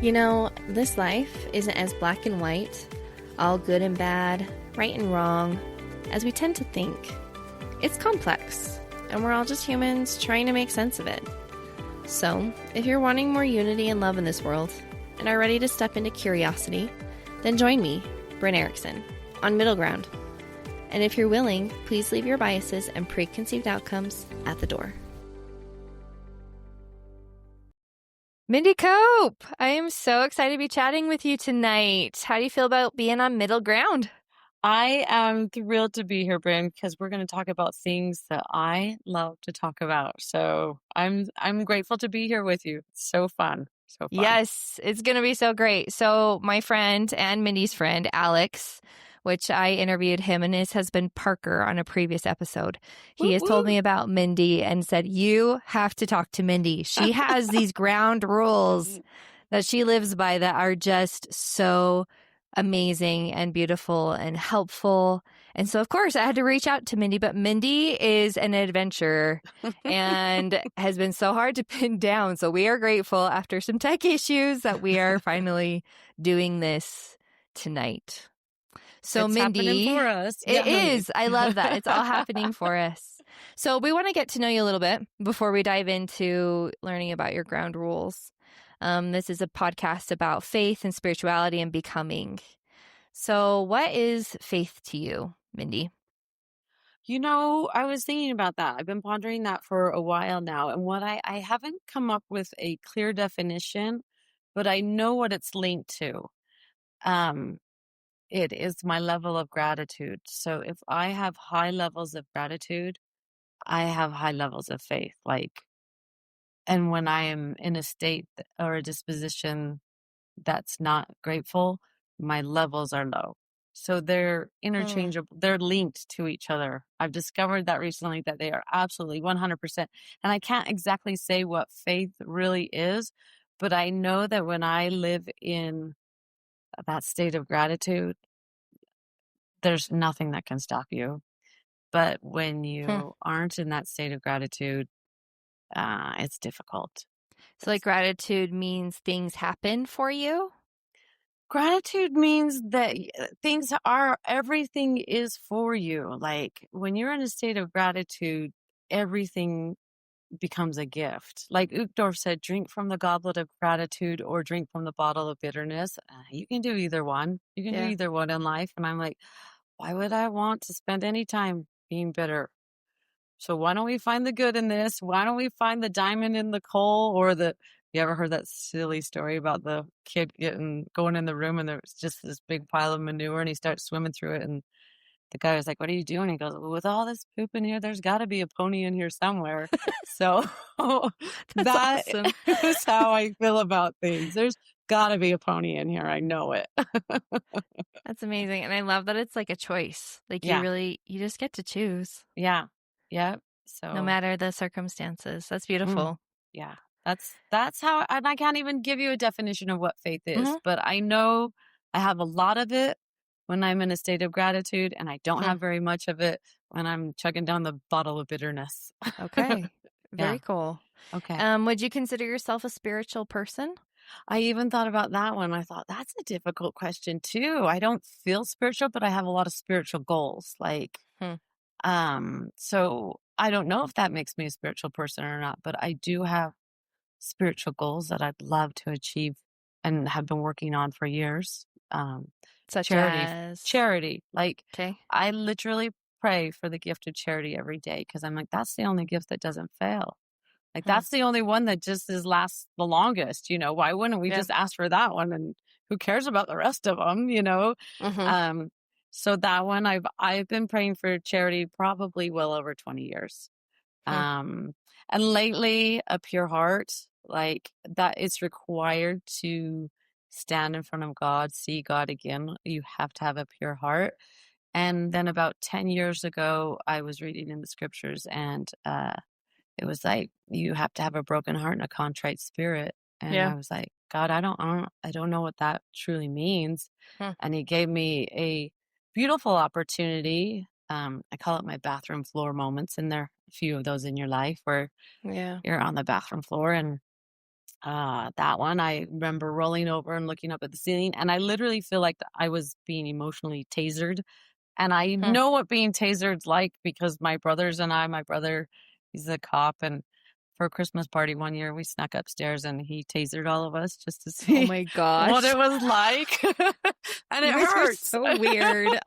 You know, this life isn't as black and white, all good and bad, right and wrong, as we tend to think. It's complex, and we're all just humans trying to make sense of it. So, if you're wanting more unity and love in this world, and are ready to step into curiosity, then join me, Brynne Erickson, on Middle Ground. And if you're willing, please leave your biases and preconceived outcomes at the door. Mindy Cope, I am so excited to be chatting with you tonight. How do you feel about being on Middle Ground? I am thrilled to be here, Brynne, because we're going to talk about things that I love to talk about. So I'm grateful to be here with you. It's so fun. So fun. Yes, it's going to be so great. So my friend and Mindy's friend, Alex, which I interviewed him and his husband, Parker, on a previous episode. He has told me about Mindy and said, you have to talk to Mindy. She has these ground rules that she lives by that are just so amazing and beautiful and helpful. And so, of course, I had to reach out to Mindy, but Mindy is an adventurer and has been so hard to pin down. So we are grateful after some tech issues that we are finally doing this tonight. So it's Mindy, happening for us. It is. I love that. It's all happening for us. So we want to get to know you a little bit before we dive into learning about your ground rules. This is a podcast about faith and spirituality and becoming. So what is faith to you, Mindy? You know, I was thinking about that. I've been pondering that for a while now. And what I haven't come up with a clear definition, but I know what it's linked to. It is my level of gratitude. So if I have high levels of gratitude, I have high levels of faith. And when I am in a state or a disposition that's not grateful, my levels are low. So they're interchangeable. They're linked to each other. I've discovered that recently, that they are absolutely 100%. And I can't exactly say what faith really is, but I know that when I live in that state of gratitude, there's nothing that can stop you. But when you aren't in that state of gratitude, it's difficult. So like gratitude means things happen for you? Gratitude means that everything is for you. Like when you're in a state of gratitude, everything becomes a gift. Like Uchtdorf said, drink from the goblet of gratitude or drink from the bottle of bitterness. You can do either one. You can do either one in life. And I'm like, why would I want to spend any time being bitter? So why don't we find the good in this? Why don't we find the diamond in the coal? You ever heard that silly story about the kid going in the room and there's just this big pile of manure and he starts swimming through it and the guy was like, what are you doing? He goes, well, with all this poop in here, there's got to be a pony in here somewhere. So that awesome. is how I feel about things. There's got to be a pony in here. I know it. That's amazing. And I love that it's like a choice. Like you just get to choose. Yeah. Yeah. So no matter the circumstances. That's beautiful. Yeah. That's how, and I can't even give you a definition of what faith is, but I know I have a lot of it when I'm in a state of gratitude, and I don't have very much of it when I'm chugging down the bottle of bitterness. Okay. Very cool. Okay. Would you consider yourself a spiritual person? I even thought about that one. I thought that's a difficult question too. I don't feel spiritual, but I have a lot of spiritual goals. So I don't know if that makes me a spiritual person or not, but I do have spiritual goals that I'd love to achieve and have been working on for years. Such as charity. I literally pray for the gift of charity every day because I'm like, that's the only gift that doesn't fail. That's the only one that just lasts the longest. Why wouldn't we just ask for that one? And who cares about the rest of them? So that one, I've been praying for charity probably well over 20 years. And lately, a pure heart, that it's required to stand in front of God, see God again. You have to have a pure heart. And then about 10 years ago, I was reading in the scriptures and it was like, you have to have a broken heart and a contrite spirit. And I was like, God, I don't know what that truly means. And he gave me a beautiful opportunity. I call it my bathroom floor moments. And there are a few of those in your life where you're on the bathroom floor and That one, I remember rolling over and looking up at the ceiling, and I literally feel like I was being emotionally tasered. And I Hmm. know what being tasered's like because my brother, he's a cop, and for a Christmas party one year, we snuck upstairs and he tasered all of us just to Oh see my what gosh. it was like. And You it guys are hurts. so weird.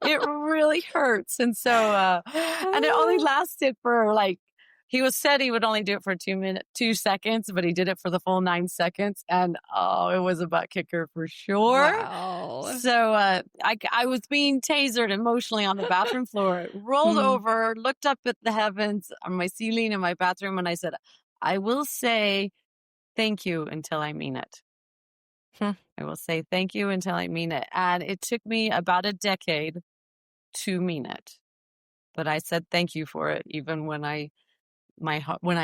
It really hurts. And so, and it only lasted for like, said he would only do it for 2 seconds, but he did it for the full 9 seconds. And oh, it was a butt kicker for sure. Wow. So, I was being tasered emotionally on the bathroom floor, rolled over, looked up at the heavens on my ceiling in my bathroom, and I said, I will say thank you until I mean it. I will say thank you until I mean it. And it took me about a decade to mean it. But I said thank you for it, even when I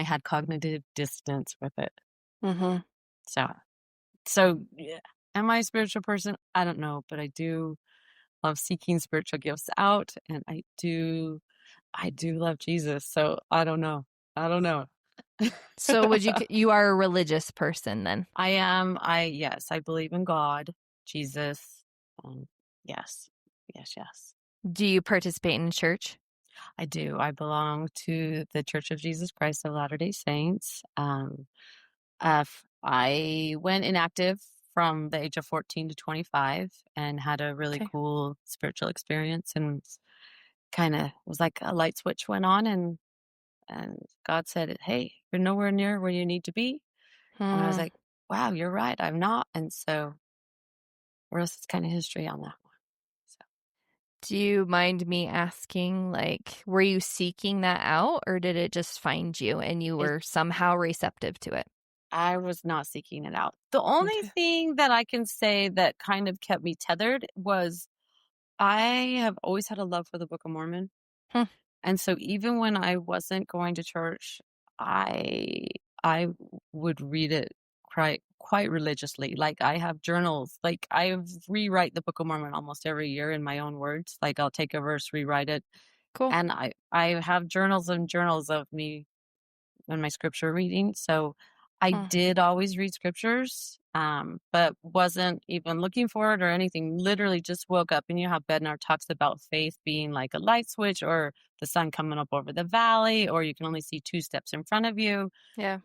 had cognitive dissonance with it. Mm-hmm. So yeah. Am I a spiritual person? I don't know, but I do love seeking spiritual gifts out, and I do love Jesus. So I don't know. So you are a religious person then? I am. Yes, I believe in God, Jesus. Yes. Do you participate in church? I do. I belong to the Church of Jesus Christ of Latter-day Saints. I went inactive from the age of 14 to 25 and had a really Okay. cool spiritual experience, and kind of was like a light switch went on, and God said, hey, you're nowhere near where you need to be. And I was like, wow, you're right, I'm not. And so the rest is kind of history on that one. So Do you mind me asking, like, were you seeking that out or did it just find you and you were somehow receptive to it? I was not seeking it out. The only Okay. thing that I can say that kind of kept me tethered was I have always had a love for the Book of Mormon. And so even when I wasn't going to church, I would read it quite religiously. Like I have journals. Like I rewrite the Book of Mormon almost every year in my own words. Like I'll take a verse, rewrite it. Cool. And I have journals and journals of me and my scripture reading. So I did always read scriptures, but wasn't even looking for it or anything. Literally just woke up, and you know how Bednar talks about faith being like a light switch or the sun coming up over the valley, or you can only see 2 steps in front of you. Yeah.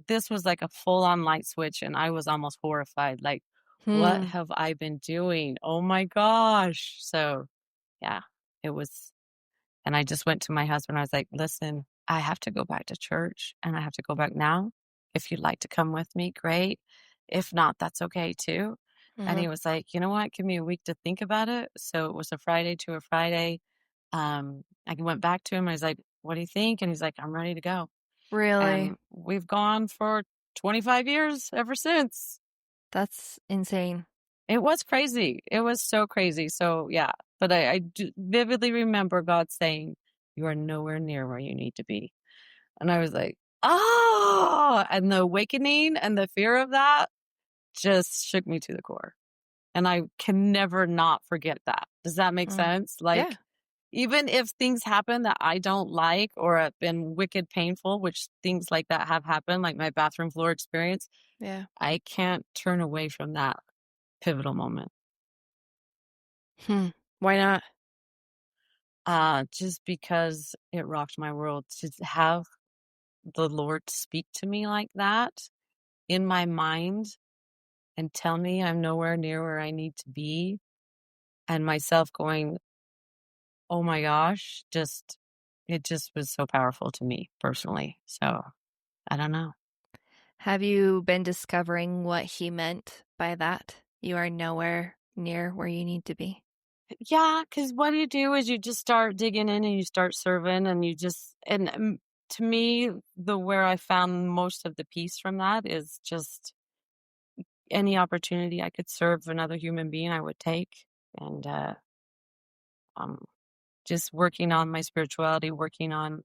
This was like a full on light switch, and I was almost horrified. Like, what have I been doing? Oh my gosh. So yeah, it was. And I just went to my husband. I was like, listen, I have to go back to church, and I have to go back now. If you'd like to come with me, great. If not, that's okay too. And he was like, you know what? Give me a week to think about it. So it was a Friday to a Friday. I went back to him. I was like, what do you think? And he's like, I'm ready to go. Really? And we've gone for 25 years ever since. That's insane. It was crazy. It was so crazy. So yeah, but I vividly remember God saying, you are nowhere near where you need to be. And I was like, oh, and the awakening and the fear of that just shook me to the core. And I can never not forget that. Does that make sense? Like, Yeah. even if things happen that I don't like or have been wicked painful, which things like that have happened, like my bathroom floor experience, Yeah. I can't turn away from that pivotal moment. Why not? Just because it rocked my world to have the Lord speak to me like that in my mind and tell me I'm nowhere near where I need to be, and myself going, oh my gosh, it just was so powerful to me personally. So I don't know. Have you been discovering what he meant by that? You are nowhere near where you need to be. Yeah, because what you do is you just start digging in and you start serving, and to me, where I found most of the peace from that is just any opportunity I could serve another human being, I would take. And just working on my spirituality, working on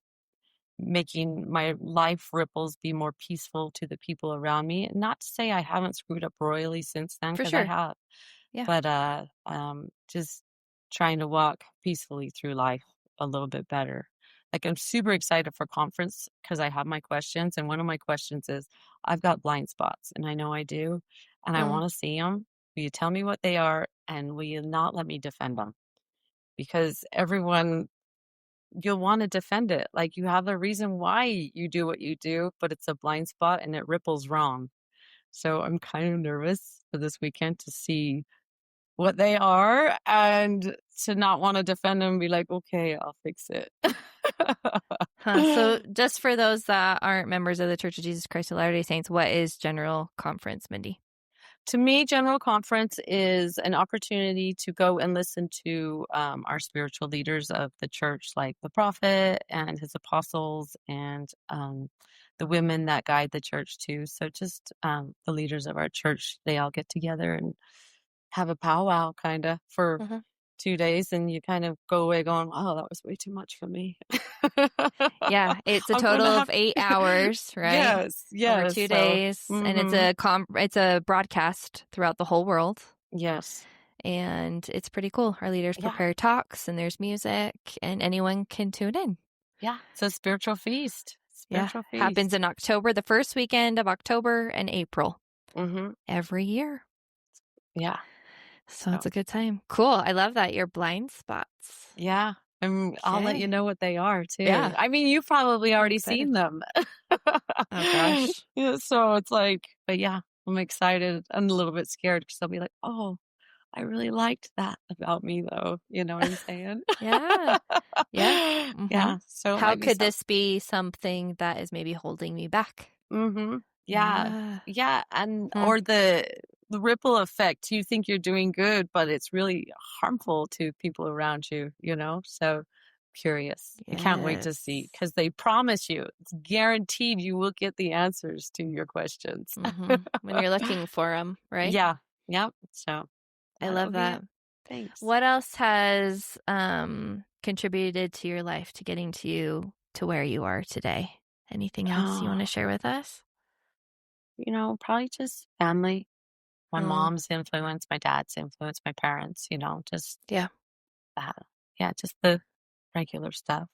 making my life ripples be more peaceful to the people around me. And not to say I haven't screwed up royally since then, For because sure. I have. Yeah. But just trying to walk peacefully through life a little bit better. Like I'm super excited for conference because I have my questions. And one of my questions is, I've got blind spots, and I know I do, and I want to see them. Will you tell me what they are, and will you not let me defend them? Because everyone, you'll want to defend it. Like, you have a reason why you do what you do, but it's a blind spot and it ripples wrong. So I'm kind of nervous for this weekend to see what they are and to not want to defend them and be like, okay, I'll fix it. So just for those that aren't members of the Church of Jesus Christ of Latter-day Saints, what is General Conference, Mindy? To me, General Conference is an opportunity to go and listen to our spiritual leaders of the church, like the prophet and his apostles and the women that guide the church too. So just the leaders of our church, they all get together and have a powwow kind of for 2 days, and you kind of go away going, "Oh, that was way too much for me." Yeah, it's a I'm total gonna of 8 hours, right? Yes, Over yes. 2 So, days, and it's a broadcast throughout the whole world, yes, and it's pretty cool. Our leaders yeah, prepare talks, and there's music, and anyone can tune in. yeah. It's a spiritual feast. Yeah, Spiritual happens feast. in October, the first weekend of October and April Mm-hmm. every year. Yeah. So it's a good time. Cool. I love that. Your blind spots. Yeah. And I'll let Okay. you know what they are too. Yeah. I mean, you've probably already excited. seen them. Oh, gosh. Yeah, so it's like, but yeah, I'm excited and a little bit scared because I'll be like, oh, I really liked that about me though. You know what I'm saying? Yeah. Yeah. Yeah. So it How might be could this be something that is maybe holding me back? Yeah. Yeah. Yeah. And Hmm. or the ripple effect. You think you're doing good, but it's really harmful to people around you, you know? So curious. I can't wait to see Yes. because they promise you, it's guaranteed you will get the answers to your questions. When you're looking for them, right? Yeah. Yep. So I that'll love be it. that. Thanks. What else has contributed to your life to getting to you to where you are today? Anything else you want to share with us? Probably just family. My Mm, mom's influence, my dad's influence, my parents, just yeah. that. Yeah, just the regular stuff.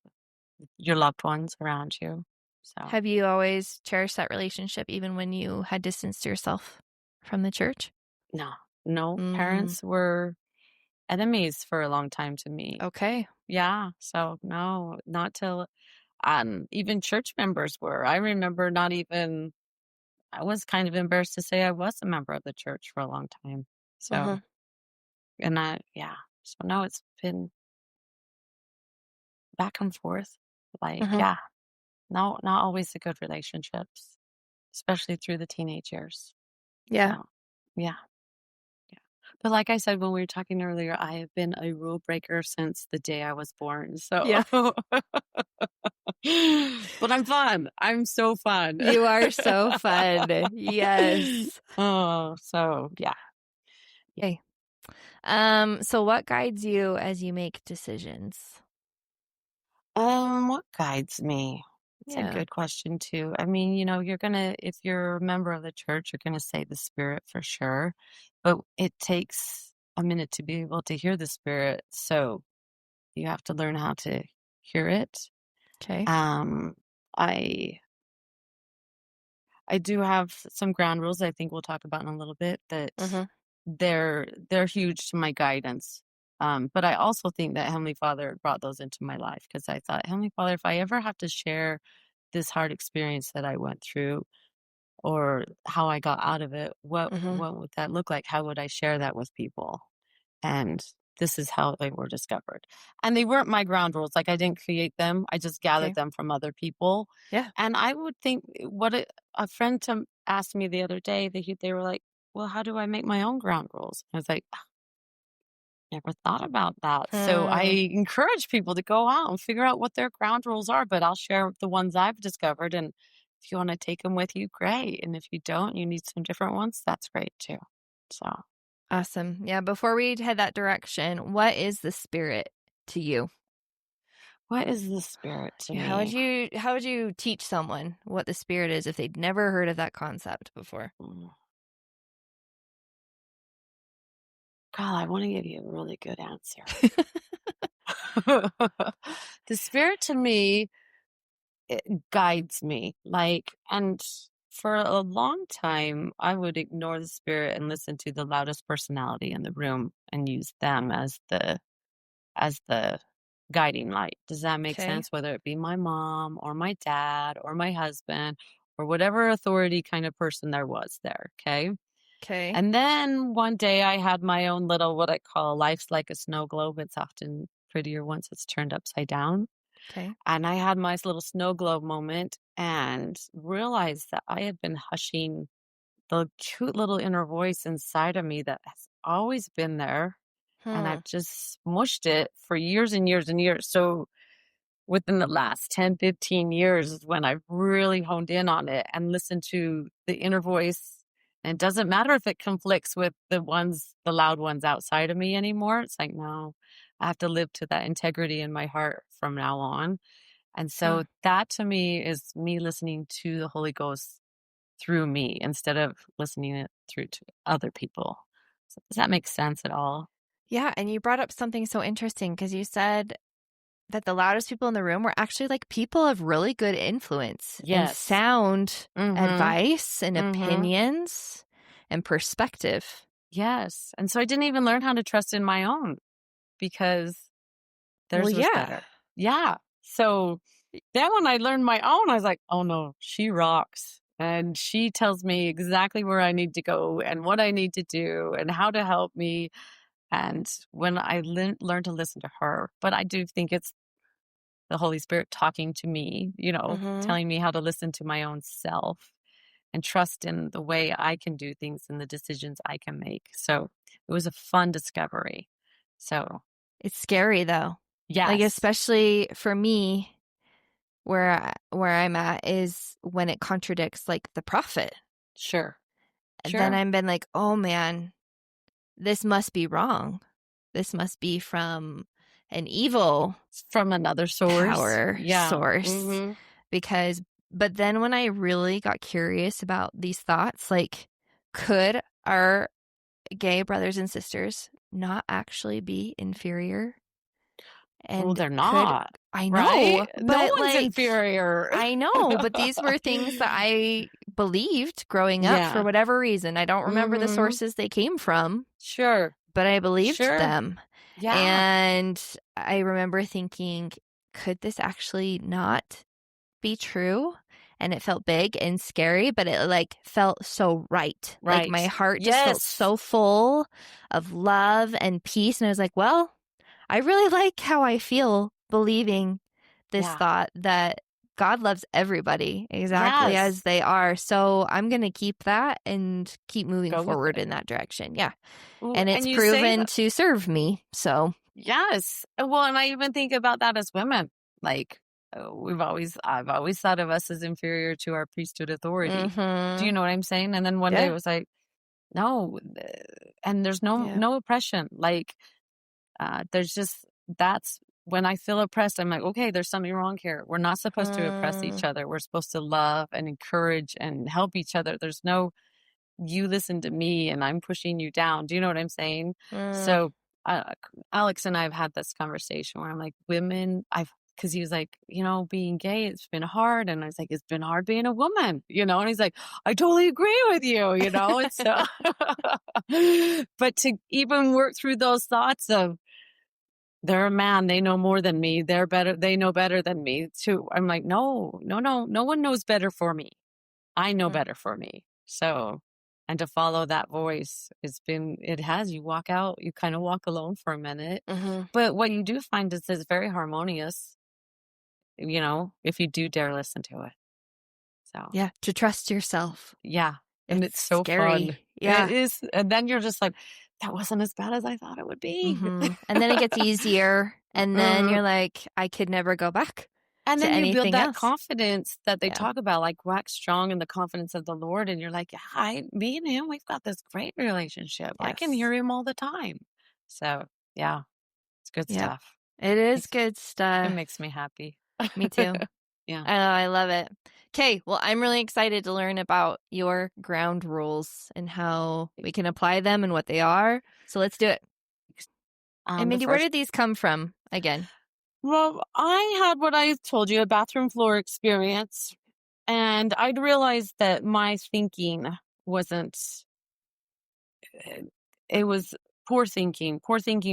Your loved ones around you. So, Have you always cherished that relationship even when you had distanced yourself from the church? no, no, Mm, parents were enemies for a long time to me. okay. Yeah. So, no, not till, even church members were. I remember I was kind of embarrassed to say I was a member of the church for a long time. So, yeah. So, no, it's been back and forth. Like, Hmm. yeah, no, not always the good relationships, especially through the teenage years. Yeah. So, yeah. Yeah. But like I said when we were talking earlier, I have been a rule breaker since the day I was born. So, Yeah. but I'm fun. I'm so fun. You are so fun. Yes. Oh, so yeah. Okay. So what guides you as you make decisions? What guides me? It's a Yeah. good question too. I mean, if you're a member of the church, you're gonna say the Spirit for sure, but it takes a minute to be able to hear the Spirit. So you have to learn how to hear it. Okay. Um, I I do have some ground rules I think we'll talk about in a little bit that Hmm. they're huge to my guidance. But I also think that Heavenly Father brought those into my life because I thought, Heavenly Father, if I ever have to share this hard experience that I went through or how I got out of it, what Hmm. what would that look like? How would I share that with people? And this is how they were discovered. And they weren't my ground rules. Like I didn't create them. I just gathered Okay. them from other people. Yeah. And I would think a friend asked me the other day, they were like, well, how do I make my own ground rules? I was like, never thought about that. So I Hmm. encourage people to go out and figure out what their ground rules are, but I'll share the ones I've discovered. And if you want to take them with you, great. And if you don't, you need some different ones, that's great too. So, Awesome. Yeah. Before we head that direction, what is the Spirit to you? what is the Spirit to Yeah, me? how would you teach someone what the Spirit is if they'd never heard of that concept before? Mm. God, I want to give you a really good answer. The Spirit to me, it guides me. Like, and for a long time, I would ignore the spirit and listen to the loudest personality in the room and use them as the guiding light. Does that make Okay. sense? Whether it be my mom or my dad or my husband or whatever authority kind of person there was there. Okay. Okay. And then one day I had my own little, what I call life's like a snow globe. It's often prettier once it's turned upside down. Okay. And I had my little snow globe moment and realized that I had been hushing the cute little inner voice inside of me that has always been there. And Hmm. I've just smushed it for years and years and years. So within the last 10, 15 years is when I've really honed in on it and listened to the inner voice. And it doesn't matter if it conflicts with the loud ones outside of me anymore. It's like, no, I have to live to that integrity in my heart from now on. And Huh. so that to me is me listening to the Holy Ghost through me instead of listening it through to other people. So does that make sense at all? Yeah. And you brought up something so interesting because you said that the loudest people in the room were actually like people of really good influence and Yes. sound Mm-hmm. advice and Mm-hmm. opinions and perspective. Yes. And so I didn't even learn how to trust in my own because theirs Well, was yeah. better. Yeah. So then when I learned my own, I was like, oh no, she rocks. And she tells me exactly where I need to go and what I need to do and how to help me. And when I learned to listen to her, but I do think it's the Holy Spirit talking to me, Mm-hmm. telling me how to listen to my own self and trust in the way I can do things and the decisions I can make. So it was a fun discovery. So It's scary though. Like, yes, especially for me, where I'm at is when it contradicts like the prophet. sure. And then Sure. I've been like, oh man, this must be wrong. This must be from an evil From another source. power Yeah. source. Mm-hmm. Because, but then when I really got curious about these thoughts, like, could our gay brothers and sisters not actually be inferior? Well, And they're could not. I Right? know, No but one's like, inferior. I know, but these were things that I believed growing up for Yeah. whatever reason. I don't remember the Mm-hmm. sources they came from, Sure. but I believed Sure. them. Yeah. And I remember thinking, could this actually not be true? And it felt big and scary, but it like felt so right. Like my Right. heart just felt Yes. so full of love and peace. And I was like, well, I really like how I feel believing this Yeah. thought that God loves everybody exactly Yes. as they are. So I'm going to keep that and keep moving Go with forward it. in that direction. Yeah. Well, And it's you say proven that. to serve me. So Yes. Well, and I even think about that as women. Like I've always thought of us as inferior to our priesthood authority. Do you know what I'm saying? And then one day it Yeah. was like, no, and there's Yeah. no oppression. Like, there's just, that's when I feel oppressed, I'm like, okay, there's something wrong here. We're not supposed to oppress each other. We're supposed to love and encourage and help each other. There's no, you listen to me and I'm pushing you down. Do you know what I'm saying? So, Alex and I have had this conversation where I'm like, because he was like, being gay, it's been hard. And I was like, it's been hard being a woman, and he's like, I totally agree with you, and so, but to even work through those thoughts of, they're a man, they know more than me, they're better, they know better than me too. I'm like, no one knows better for me. I know better for me. So, and to follow that voice, you kind of walk alone for a minute. But what you do find is it's very harmonious, if you do dare listen to it. So, Yeah. To trust yourself. yeah. And it's so scary. fun. Yeah. It is. And then you're just like, that wasn't as bad as I thought it would be. And then it gets easier. And then you're like, I could never go back And to then you build anything that else. confidence that they Yeah. talk about, like wax strong in the confidence of the Lord. And you're like, yeah, me and him, we've got this great relationship. I can Yes. hear him all the time. So, yeah, it's good Yep. stuff. It is good stuff. It makes me happy. Me too. Yeah. I love it. Okay. Well, I'm really excited to learn about your ground rules and how we can apply them and what they are. So let's do it. And Mindy, where did these come from again? Well, I had what I told you, a bathroom floor experience. And I'd realized that my thinking wasn't, it was poor thinking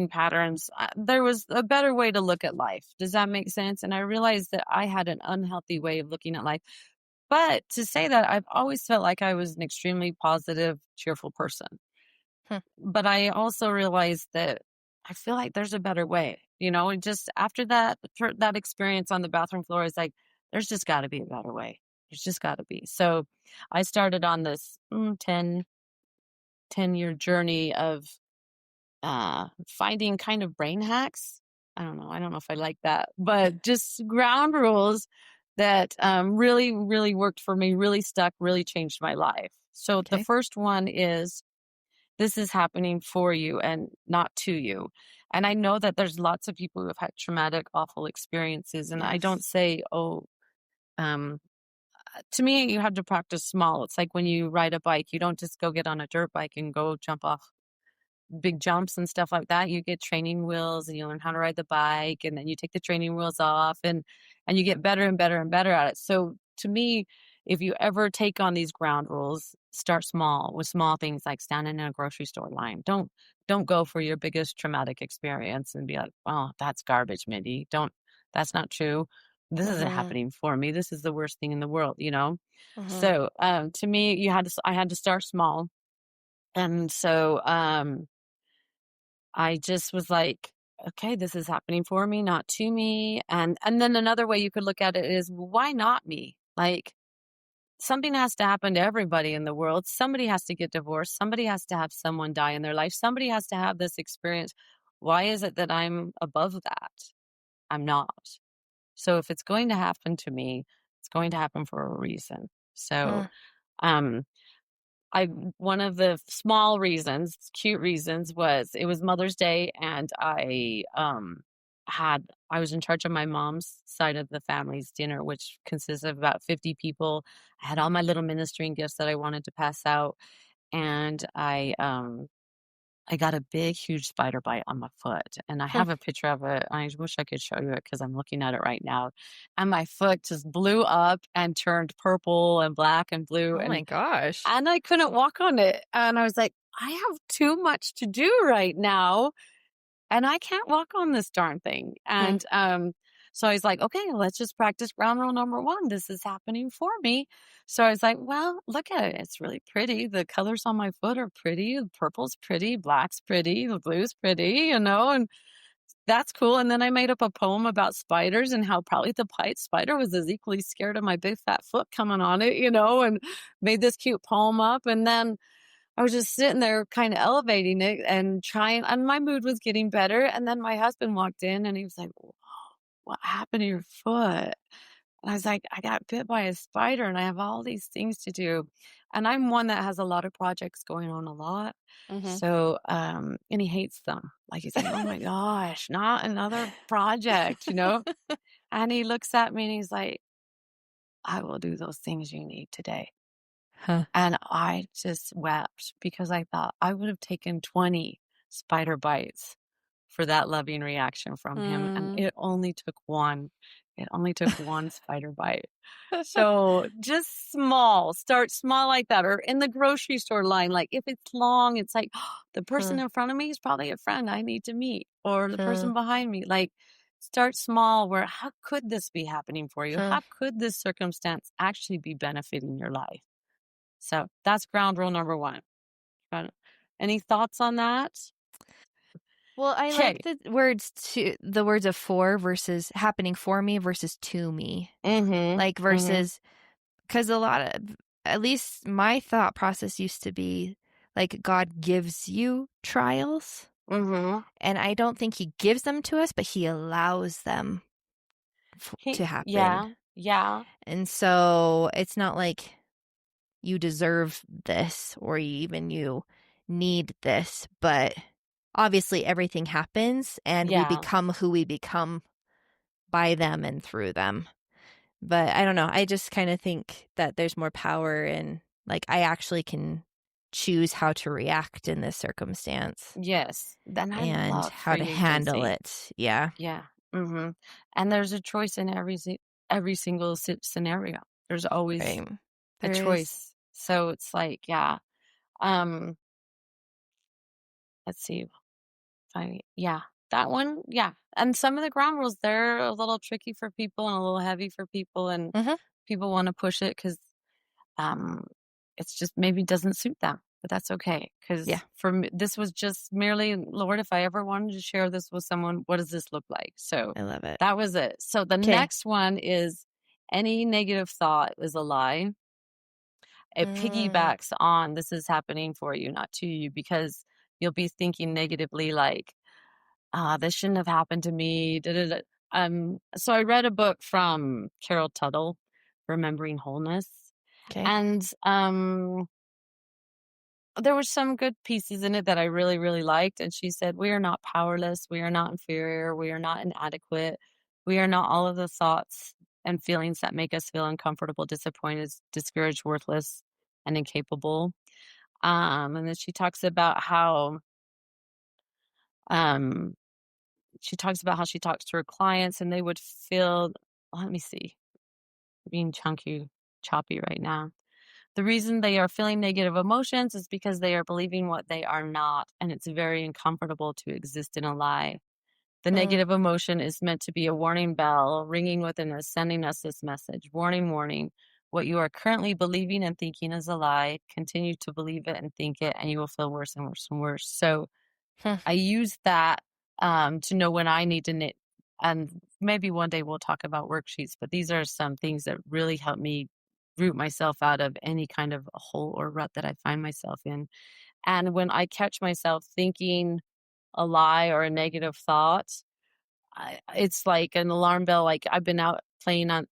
patterns. There was a better way to look at life. Does that make sense? And I realized that I had an unhealthy way of looking at life. But to say that, I've always felt like I was an extremely positive, cheerful person. Hmm. But I also realized that I feel like there's a better way, and just after that experience on the bathroom floor, is like, there's just got to be a better way. There's just got to be. So I started on this 10-year journey of finding kind of brain hacks. I don't know. I don't know if I like that, but just ground rules that really, really worked for me, really stuck, really changed my life. So the Okay. first one is, this is happening for you and not to you. And I know that there's lots of people who have had traumatic, awful experiences. And I don't Yes. say, um, to me, you have to practice small. It's like when you ride a bike, you don't just go get on a dirt bike and go jump off big jumps and stuff like that. You get training wheels and you learn how to ride the bike, and then you take the training wheels off, and you get better and better and better at it. So to me, if you ever take on these ground rules, start small with small things like standing in a grocery store line. Don't go for your biggest traumatic experience and be like, oh, that's garbage, Mindy. Don't, that's not true. This isn't Mm-hmm. happening for me. This is the worst thing in the world. Mm-hmm. So to me, I had to start small. And so I just was like, okay, this is happening for me, not to me. And then another way you could look at it is, why not me? Like, something has to happen to everybody in the world. Somebody has to get divorced. Somebody has to have someone die in their life. Somebody has to have this experience. Why is it that I'm above that? I'm not. So if it's going to happen to me, it's going to happen for a reason. So, um, one of the small reasons, cute reasons, was it was Mother's Day, and I was in charge of my mom's side of the family's dinner, which consists of about 50 people. I had all my little ministering gifts that I wanted to pass out, and I got a big, huge spider bite on my foot, and I have a picture of it. I wish I could show you it because I'm looking at it right now. And my foot just blew up and turned purple and black and blue, Oh my gosh. and I couldn't walk on it. And I was like, I have too much to do right now, and I can't walk on this darn thing. And so I was like, okay, let's just practice ground rule number one. This is happening for me. So I was like, well, look at it. It's really pretty. The colors on my foot are pretty. The purple's pretty. Black's pretty. The blue's pretty, and that's cool. And then I made up a poem about spiders and how probably the spider was as equally scared of my big fat foot coming on it, and made this cute poem up. And then I was just sitting there kind of elevating it and trying, and my mood was getting better. And then my husband walked in and he was like, "Whoa, what happened to your foot?" And I was like, I got bit by a spider and I have all these things to do. And I'm one that has a lot of projects going on a lot. Mm-hmm. So, and he hates them. Like, he's like, oh my gosh, not another project, And he looks at me and he's like, I will do those things you need today. Huh. And I just wept because I thought I would have taken 20 spider bites for that loving reaction from him. And it only took one. It only took one spider bite. So just start small like that. Or in the grocery store line, like if it's long, it's like, the person in front of me is probably a friend I need to meet, or the person behind me. Like, start small, where how could this be happening for you? How could this circumstance actually be benefiting your life? So that's ground rule number one. Any thoughts on that? Well, I Okay. like the words of for versus happening for me versus to me. Mm-hmm. Like versus, because a lot of, at least my thought process used to be like, God gives you trials. Mm-hmm. And I don't think he gives them to us, but he allows them to happen. Yeah. And so it's not like you deserve this or you need this, but obviously everything happens and we become who we become by them and through them. But I don't know. I just kind of think that there's more power in, like, I actually can choose how to react in this circumstance. Yes. Then I and love how to you, handle Lindsay. it. Yeah. Yeah. Mm-hmm. And there's a choice in every single scenario. There's always Right. a There is. choice. So it's like, yeah. Um, let's see. Yeah, that one. Yeah. And some of the ground rules, they're a little tricky for people and a little heavy for people. And Mm-hmm. people want to push it because um, it's just maybe doesn't suit them. But that's okay. Because Yeah. for me, this was just merely, Lord, if I ever wanted to share this with someone, what does this look like? So I love it. that was it. So the next one is any negative thought is a lie. It piggybacks on this is happening for you, not to you, because you'll be thinking negatively like, this shouldn't have happened to me. Da, da, da. So I read a book from Carol Tuttle, Remembering Wholeness. Okay. And there were some good pieces in it that I really, really liked. And she said, we are not powerless. We are not inferior. We are not inadequate. We are not all of the thoughts and feelings that make us feel uncomfortable, disappointed, discouraged, worthless, and incapable. And then she talks about how um, she talks to her clients and they would feel, let me see, being choppy right now. The reason they are feeling negative emotions is because they are believing what they are not, and it's very uncomfortable to exist in a lie. The negative emotion is meant to be a warning bell ringing within us, sending us this message. Warning, warning. What you are currently believing and thinking is a lie. Continue to believe it and think it, and you will feel worse and worse and worse. So I use that to know when I need to knit. And maybe one day we'll talk about worksheets, but these are some things that really help me root myself out of any kind of hole or rut that I find myself in. And when I catch myself thinking a lie or a negative thought, it's like an alarm bell. Like I've been out playing on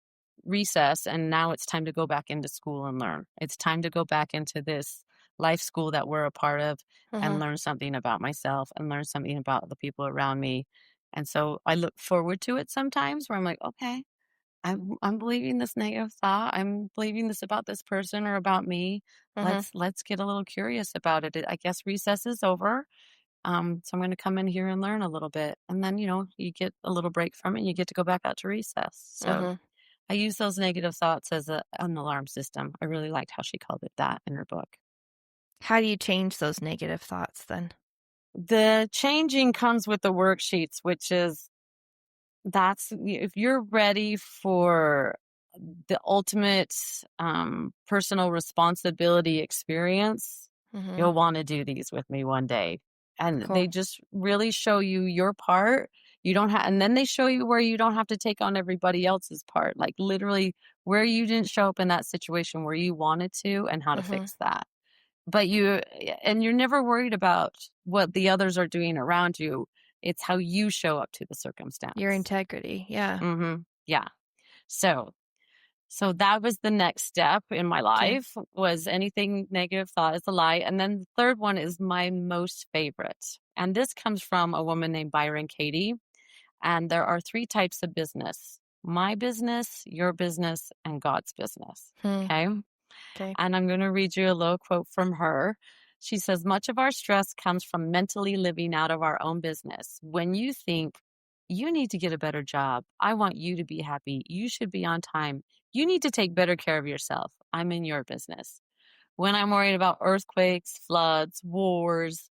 recess and now it's time to go back into school and learn. It's time to go back into this life school that we're a part of and learn something about myself and learn something about the people around me. And so I look forward to it sometimes where I'm like, okay, I'm believing this negative thought. I'm believing this about this person or about me. Let's get a little curious about it. I guess recess is over. So I'm going to come in here and learn a little bit. And then, you get a little break from it and you get to go back out to recess. So I use those negative thoughts as an alarm system. I really liked how she called it that in her book. How do you change those negative thoughts then? The changing comes with the worksheets, which is if you're ready for the ultimate personal responsibility experience, you'll want to do these with me one day. And Cool. they just really show you your part. You don't have, and then they show you where you don't have to take on everybody else's part, like literally where you didn't show up in that situation where you wanted to and how to fix that. But you're never worried about what the others are doing around you. It's how you show up to the circumstance. Your integrity. Yeah. Yeah. So that was the next step in my life was anything negative thought is a lie. And then the third one is my most favorite. And this comes from a woman named Byron Katie. And there are 3 types of business: my business, your business, and God's business. Okay. And I'm going to read you a little quote from her. She says, much of our stress comes from mentally living out of our own business. When you think, you need to get a better job. I want you to be happy. You should be on time. You need to take better care of yourself. I'm in your business. When I'm worried about earthquakes, floods, wars,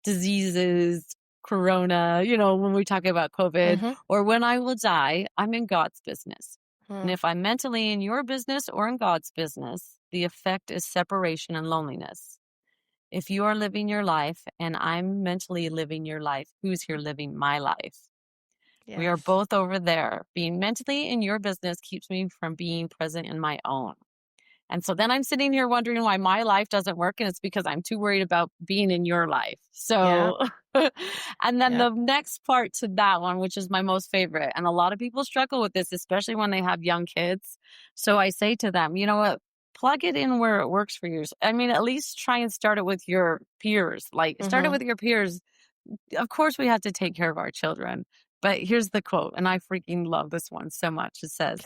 diseases, corona, when we talk about COVID, or when I will die, I'm in God's business. And if I'm mentally in your business or in God's business, the effect is separation and loneliness. If you are living your life and I'm mentally living your life, who's here living my life? Yes. We are both over there. Being mentally in your business keeps me from being present in my own. And so then I'm sitting here wondering why my life doesn't work. And it's because I'm too worried about being in your life. So, and then the next part to that one, which is my most favorite. And a lot of people struggle with this, especially when they have young kids. So I say to them, you know what? Plug it in where it works for you. I mean, at least try and start it with your peers. Like start it with your peers. Of course, we have to take care of our children. But here's the quote. And I freaking love this one so much. It says,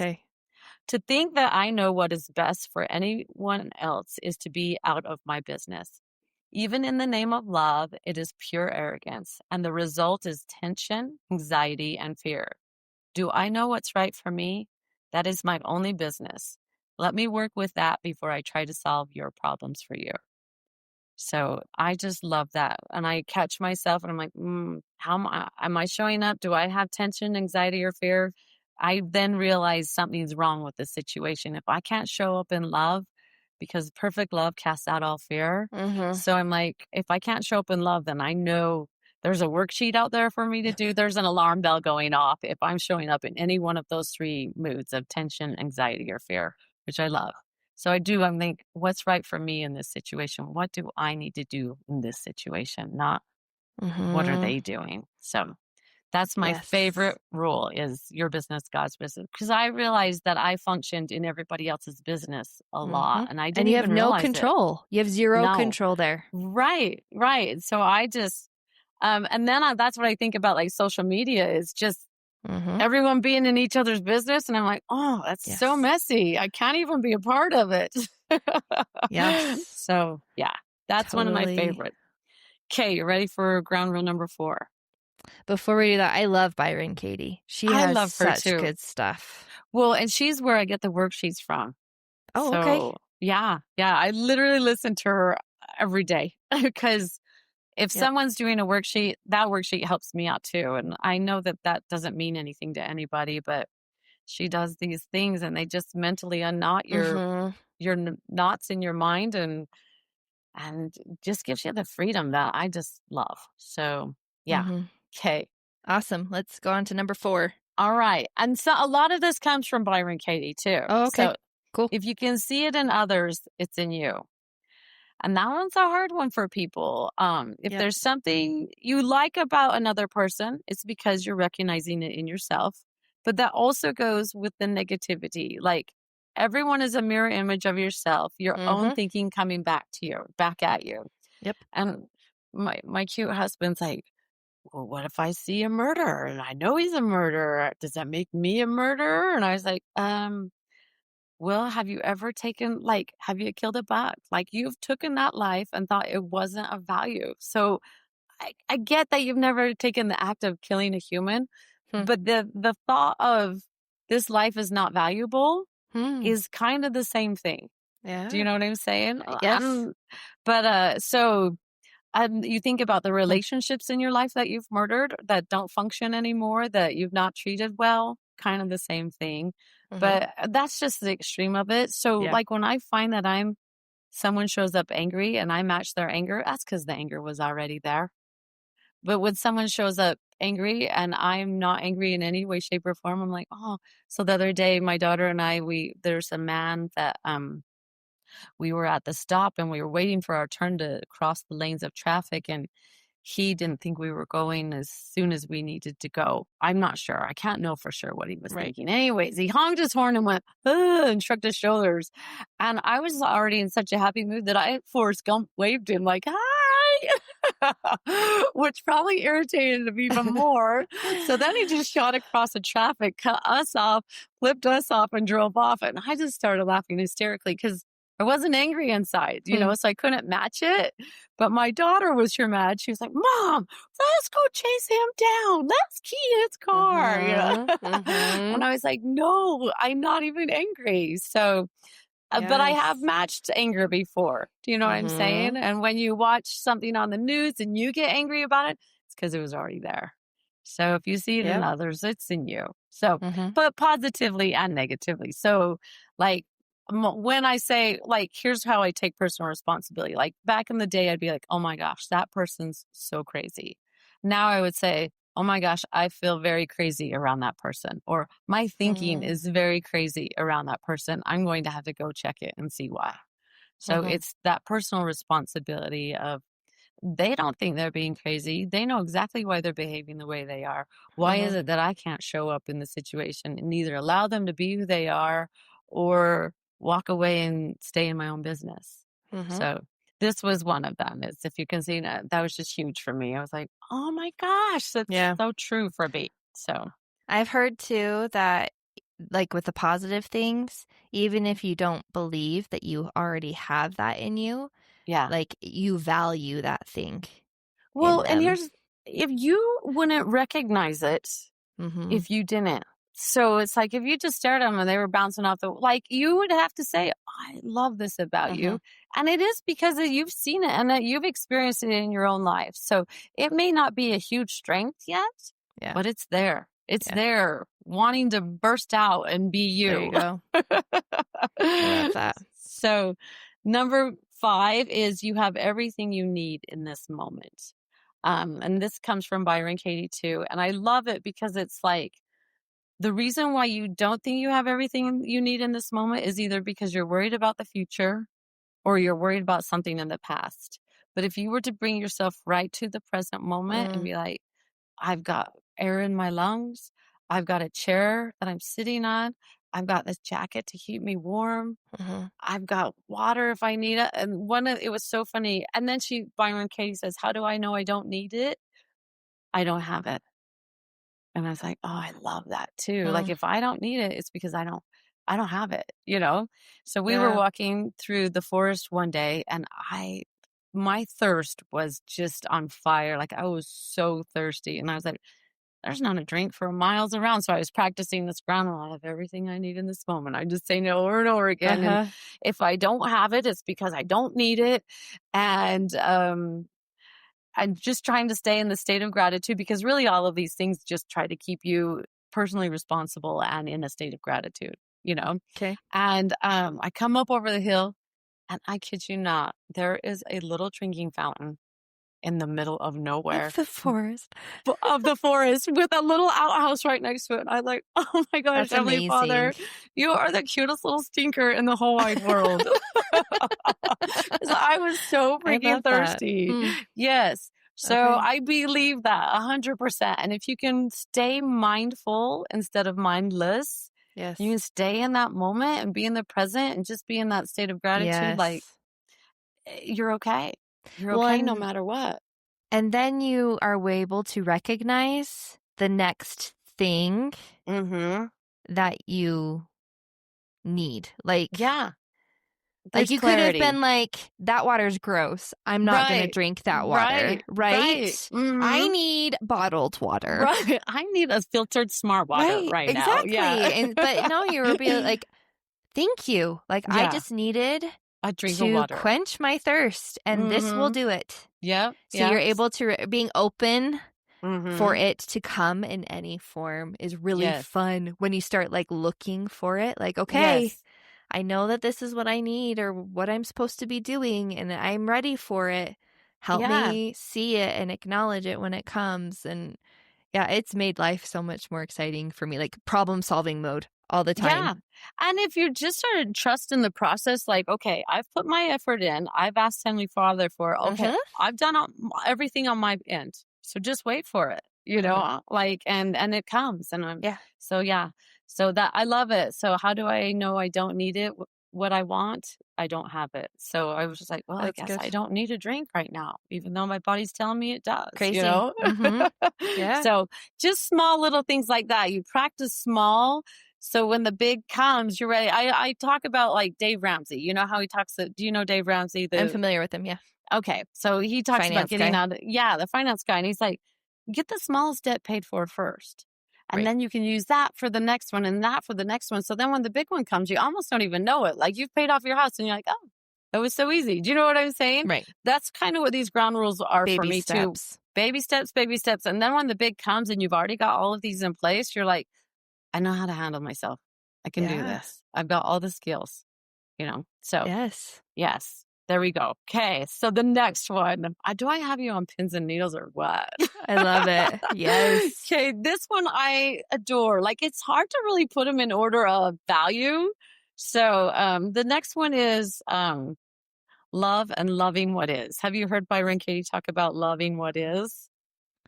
to think that I know what is best for anyone else is to be out of my business. Even in the name of love, it is pure arrogance, and the result is tension, anxiety, and fear. Do I know what's right for me? That is my only business. Let me work with that before I try to solve your problems for you. So I just love that. And I catch myself and I'm like, how am I showing up? Do I have tension, anxiety, or fear? I then realize something's wrong with the situation. If I can't show up in love, because perfect love casts out all fear. Mm-hmm. So I'm like, if I can't show up in love, then I know there's a worksheet out there for me to do. There's an alarm bell going off if I'm showing up in any one of those three moods of tension, anxiety, or fear, which I love. So I'm like, what's right for me in this situation? What do I need to do in this situation? Not what are Mm-hmm. they doing? So that's my Yes. favorite rule is your business, God's business. Because I realized that I functioned in everybody else's business a lot. And I And didn't you have even no realize it. control. You have zero No. control there. Right. So I just, and then that's what I think about like social media is just Mm-hmm. everyone being in each other's business. And I'm like, oh, that's so Yes. messy. I can't even be a part of it. Yes. So yeah, that's one of my Totally. favorites. Okay, you ready for ground rule number 4? Before we do that, I love Byron Katie. She I has love her such too. good stuff. Well, and she's where I get the worksheets from. Oh, okay. So yeah, I literally listen to her every day because if someone's doing a worksheet, that worksheet helps me out too. And I know that doesn't mean anything to anybody, but she does these things and they just mentally unknot your knots in your mind and just gives you the freedom that I just love. So yeah. Okay. Awesome. Let's go on to number 4. All right. And so a lot of this comes from Byron Katie too. Oh, okay. So Cool. if you can see it in others, it's in you. And that one's a hard one for people. If there's something you like about another person, it's because you're recognizing it in yourself. But that also goes with the negativity. Like everyone is a mirror image of yourself, your own thinking coming back at you. Yep. And my cute husband's like, well, what if I see a murderer and I know he's a murderer? Does that make me a murderer? And I was like, well, have you ever have you killed a buck? Like you've taken that life and thought it wasn't of value. So I get that you've never taken the act of killing a human, but the thought of this life is not valuable is kind of the same thing. Yeah. Do you know what I'm saying? Yes. You think about the relationships in your life that you've murdered that don't function anymore, that you've not treated well, kind of the same thing. But that's just the extreme of it. So like when I find that someone shows up angry and I match their anger, that's because the anger was already there. But when someone shows up angry and I'm not angry in any way, shape, or form, I'm like, oh. So the other day, my daughter and I, there's a man that we were at the stop and we were waiting for our turn to cross the lanes of traffic, and he didn't think we were going as soon as we needed to go. I'm not sure. I can't know for sure what he was thinking. Anyways, he honked his horn and went, and shrugged his shoulders. And I was already in such a happy mood that I, Forrest Gump, waved him like, hi, which probably irritated him even more. So then he just shot across the traffic, cut us off, flipped us off, and drove off. And I just started laughing hysterically because I wasn't angry inside, so I couldn't match it. But my daughter was sure mad. She was like, Mom, let's go chase him down. Let's key his car. And I was like, no, I'm not even angry. So, but I have matched anger before. Do you know what I'm saying? And when you watch something on the news and you get angry about it, it's because it was already there. So if you see it in others, it's in you. So, but positively and negatively. So like, when I say, like, here's how I take personal responsibility. Like back in the day, I'd be like, oh my gosh, that person's so crazy. Now I would say, oh my gosh, I feel very crazy around that person. Or my thinking is very crazy around that person. I'm going to have to go check it and see why. So it's that personal responsibility of they don't think they're being crazy. They know exactly why they're behaving the way they are. Why is it that I can't show up in the situation and either allow them to be who they are or walk away and stay in my own business? So this was one of them. Is if you can see that was just huge for me. I was like, oh my gosh, that's so true for me. So I've heard too that like with the positive things, even if you don't believe that you already have that in you, like you value that thing. Well, and if you wouldn't recognize it, if you didn't, So it's like, if you just stared at them and they were bouncing off like, you would have to say, I love this about you. And it is because you've seen it and that you've experienced it in your own life. So it may not be a huge strength yet, but it's there. It's there wanting to burst out and be you. There you go. I love that. So number 5 is you have everything you need in this moment. And this comes from Byron Katie too. And I love it because it's like, the reason why you don't think you have everything you need in this moment is either because you're worried about the future or you're worried about something in the past. But if you were to bring yourself right to the present moment and be like, I've got air in my lungs, I've got a chair that I'm sitting on, I've got this jacket to keep me warm, I've got water if I need it. And it was so funny. And then Byron Katie says, how do I know I don't need it? I don't have it. And I was like, oh, I love that too. Like, if I don't need it, it's because I don't have it, you know? So we were walking through the forest one day and my thirst was just on fire. Like, I was so thirsty. And I was like, there's not a drink for miles around. So I was practicing this ground. I have everything I need in this moment. I just say it over and over again. And if I don't have it, it's because I don't need it. And, I'm just trying to stay in the state of gratitude because really all of these things just try to keep you personally responsible and in a state of gratitude, you know? Okay. And I come up over the hill and I kid you not, there is a little drinking fountain in the middle of nowhere. Of the forest. Of the forest with a little outhouse right next to it. I'm like, oh my gosh, That's Heavenly amazing. Father, you are the cutest little stinker in the whole wide world. So I was so freaking thirsty. Yes. So I believe that 100%. And if you can stay mindful instead of mindless, you can stay in that moment and be in the present and just be in that state of gratitude. Like, you're okay. You're okay no matter what. And then you are able to recognize the next thing that you need. Like, like you could have been like, that water's gross. I'm not going to drink that water. Right? I need bottled water. Right. I need a filtered smart water now. Exactly. Yeah. But no, you were being like, thank you. Like, I just needed a drink of water. Quench my thirst, and this will do it. Yep. So you're able to being open for it to come in any form is really fun when you start like looking for it. Like, okay, I know that this is what I need or what I'm supposed to be doing, and I'm ready for it. Help me see it and acknowledge it when it comes. And it's made life so much more exciting for me, like problem solving mode all the time. Yeah. And if you just started trusting the process, like, okay, I've put my effort in. I've asked Heavenly Father for, I've done everything on my end. So just wait for it, you know, like, and it comes. And so that I love it. So how do I know I don't need it? What I want, I don't have it. So I was just like, well, I guess I don't need a drink right now, even though my body's telling me it does. Crazy. You know? So just small little things like that. You practice small. So when the big comes, you're ready. I talk about like Dave Ramsey. You know how he talks? Do you know Dave Ramsey? I'm familiar with him. Yeah. Okay. So he talks about getting out. The finance guy. And he's like, get the smallest debt paid for first. And then you can use that for the next one and that for the next one. So then when the big one comes, you almost don't even know it. Like you've paid off your house and you're like, oh, that was so easy. Do you know what I'm saying? Right. That's kind of what these ground rules are for me too. Baby steps, baby steps. And then when the big comes and you've already got all of these in place, you're like, I know how to handle myself. I can do this. I've got all the skills, you know? So yes. There we go. Okay. So the next one, do I have you on pins and needles or what? I love it. Yes. Okay. This one I adore. Like it's hard to really put them in order of value. So the next one is love and loving what is. Have you heard Byron Katie talk about loving what is?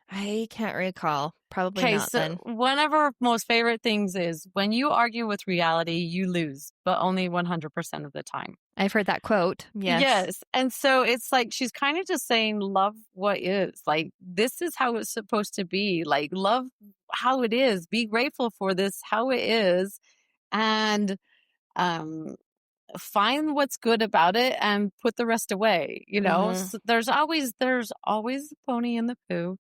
I can't recall. Probably not then. One of our most favorite things is when you argue with reality, you lose, but only 100% of the time. I've heard that quote. Yes. And so it's like she's kind of just saying, love what is. Like, this is how it's supposed to be. Like, love how it is. Be grateful for this, how it is. And find what's good about it and put the rest away. You know, so there's always a pony in the poo.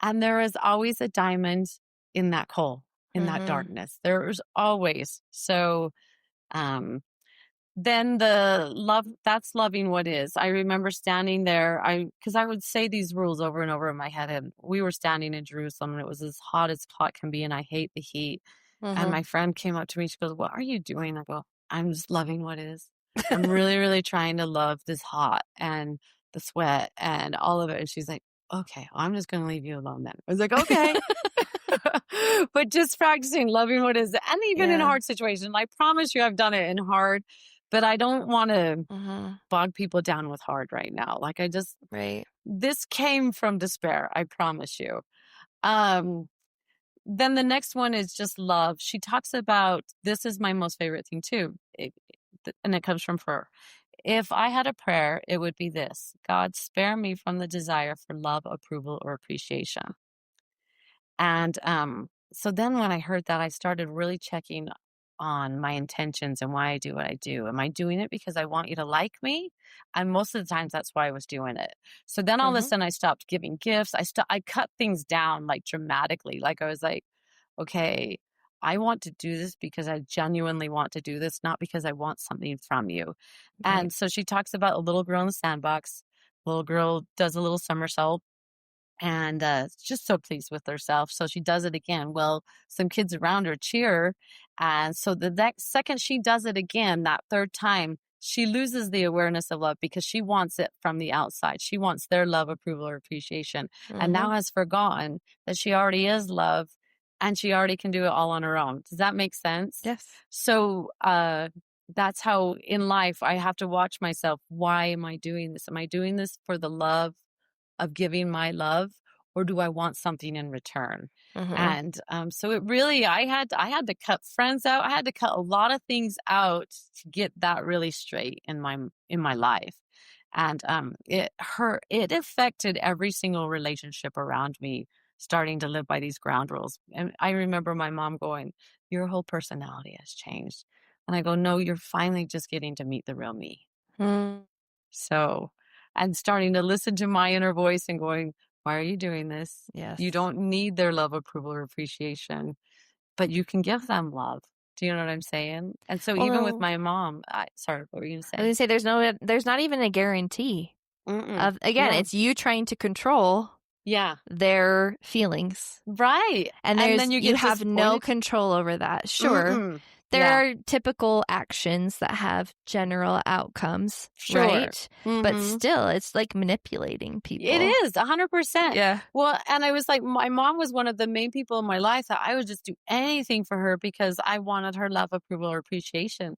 And there is always a diamond in that coal. in that darkness. There's always. So, then the love, that's loving what is. I remember standing there, because I would say these rules over and over in my head. And we were standing in Jerusalem and it was as hot can be. And I hate the heat. And my friend came up to me. She goes, "What are you doing?" I go, "I'm just loving what is. I'm really, really trying to love this hot and the sweat and all of it." And she's like, "Okay, well, I'm just going to leave you alone then." I was like, "Okay." But just practicing loving what is, and even in hard situations. I promise you I've done it in hard, but I don't want to bog people down with hard right now. Like this came from despair. I promise you. Then the next one is just love. She talks about, this is my most favorite thing too. And it comes from her. "If I had a prayer, it would be this: God, spare me from the desire for love, approval, or appreciation." And so then when I heard that, I started really checking on my intentions and why I do what I do. Am I doing it because I want you to like me? And most of the times that's why I was doing it. So then all of a sudden I stopped giving gifts. I cut things down like dramatically. Like I was like, okay, I want to do this because I genuinely want to do this, not because I want something from you. Right. And so she talks about a little girl in the sandbox. Little girl does a little somersault and just so pleased with herself. So she does it again. Well, some kids around her cheer. And so the next second she does it again, that third time, she loses the awareness of love because she wants it from the outside. She wants their love, approval, or appreciation. And now has forgotten that she already is love and she already can do it all on her own. Does that make sense? Yes. So that's how in life I have to watch myself. Why am I doing this? Am I doing this for the love of giving my love, or do I want something in return? And so it really, I had to cut friends out. I had to cut a lot of things out to get that really straight in my life. And it affected every single relationship around me, starting to live by these ground rules. And I remember my mom going, "Your whole personality has changed." And I go, "No, you're finally just getting to meet the real me." So, and starting to listen to my inner voice and going, "Why are you doing this? Yes. You don't need their love, approval, or appreciation, but you can give them love." Do you know what I'm saying? And so even with my mom, sorry, what were you going to say? I was going to say, there's not even a guarantee of, again, it's you trying to control their feelings. Right. And then you have no control over that. Sure. There are typical actions that have general outcomes, right? But still, it's like manipulating people. It is, 100%. Yeah. Well, and I was like, my mom was one of the main people in my life that I would just do anything for her because I wanted her love, approval, or appreciation.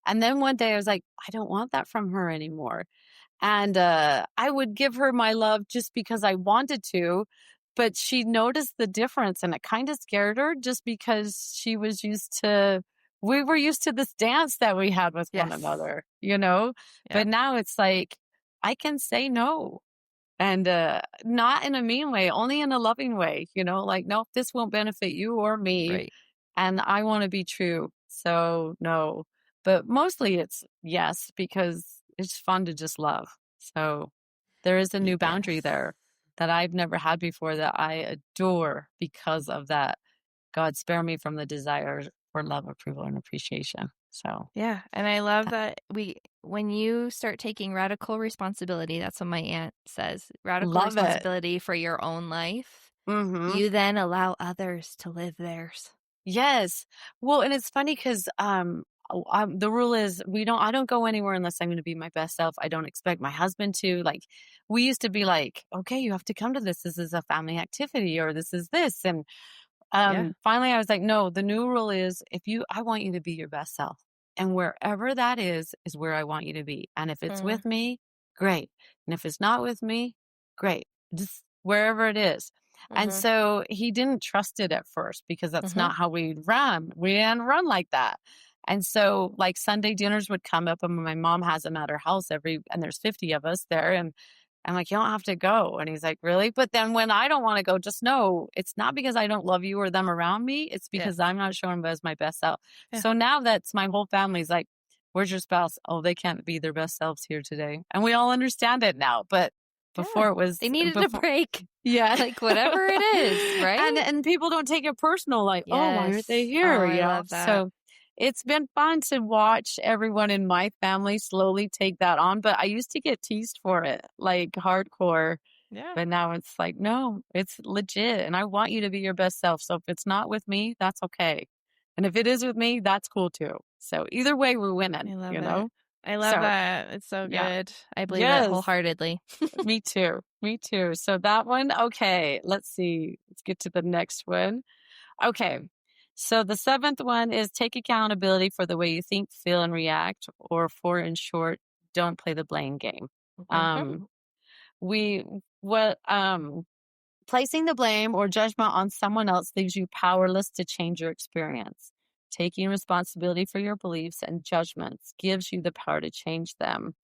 And then one day I was like, I don't want that from her anymore. And I would give her my love just because I wanted to. But she noticed the difference and it kind of scared her just because she was we were used to this dance that we had with one another, you know? Yeah. But now it's like, I can say no. And not in a mean way, only in a loving way, you know? Like, no, this won't benefit you or me. Right. And I want to be true. So no. But mostly it's yes, because it's fun to just love. So there is a new boundary there that I've never had before that I adore because of that. God, spare me from the desire for love, approval, and appreciation. So yeah, and I love that when you start taking radical responsibility, that's what my aunt says, radical responsibility for your own life. You then allow others to live theirs. Yes. Well, and it's funny because the rule is I don't go anywhere unless I'm going to be my best self. I don't expect my husband to. Like, we used to be like, okay, you have to come to this. This is a family activity, or this is this. And finally I was like, no, the new rule is I want you to be your best self. And wherever that is where I want you to be. And if it's with me, great. And if it's not with me, great. Just wherever it is. And so he didn't trust it at first because that's not how we run. We didn't run like that. And so like Sunday dinners would come up and my mom has them at her house and there's 50 of us there. And I'm like, you don't have to go. And he's like, really? But then when I don't want to go, just know it's not because I don't love you or them around me. It's because I'm not showing them as my best self. Yeah. So now that's my whole family's like, where's your spouse? Oh, they can't be their best selves here today. And we all understand it now. But Before it was they needed a break. Yeah. Like whatever it is, right? And people don't take it personal, like, oh, why aren't they Yes. here? Oh, I love that. So it's been fun to watch everyone in my family slowly take that on. But I used to get teased for it, like hardcore. Yeah. But now it's like, no, it's legit. And I want you to be your best self. So if it's not with me, that's okay. And if it is with me, that's cool too. So either way, we're winning, I love you it. know? I love So, that. It's so yeah. good. I believe Yes. it wholeheartedly. Me too. Me too. So that one, okay, let's see. Let's get to the next one. Okay. So the seventh one is take accountability for the way you think, feel, and react, or for in short, don't play the blame game. We what placing the blame or judgment on someone else leaves you powerless to change your experience. Taking responsibility for your beliefs and judgments gives you the power to change them.